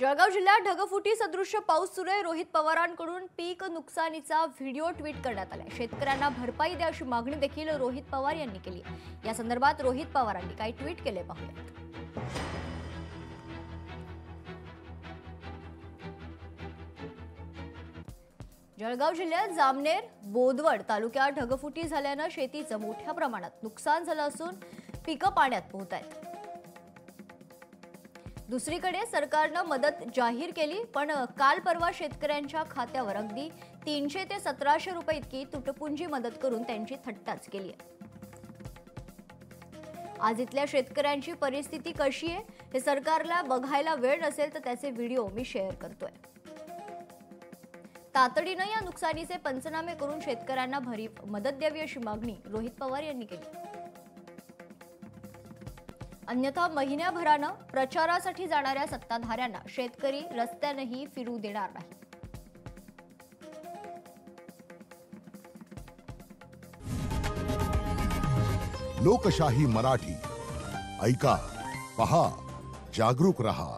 जळगाव जिल्ह्यात ढगफुटी सदृश्य पाऊस सुरू आहे। रोहित पवारांकडून पीक नुकसानीचा व्हिडिओ ट्विट करण्यात आलाय। शेतकऱ्यांना भरपाई द्या अशी मागणी देखील रोहित पवार यांनी केली। या संदर्भात रोहित पवारांनी काही ट्विट केले पाहूया। जळगाव जिल्ह्यात जामनेर बोदवड तालुक्यात ढगफुटी झाल्याने शेतीचं मोठ्या प्रमाणात नुकसान झालं असून पिकं पाण्यात पोहतायत। दुसरीकडे सरकारनं मदत जाहीर केली, पण काल परवा शेतकऱ्यांच्या खात्यावर अगदी 300 ते 1700 रुपये इतकी तुटपुंजी मदत करून त्यांची थट्टाच केली आहे। आज इथल्या शेतकऱ्यांची परिस्थिती कशी आहे हे सरकारला बघायला वेळ नसेल तर त्याचे व्हिडिओ मी शेअर करतोय। तातडीने या नुकसानीचे पंचनामे करून शेतकऱ्यांना भरीव मदत द्यावी अशी मागणी रोहित पवार यांनी केली। अन्यथा महिन्याभरानं प्रचारासाठी जाणाऱ्या सत्ताधाऱ्यांना शेतकरी रस्त्यानेही फिरू देणार नाही। लोकशाही मराठी ऐका, पहा, जागरूक रहा।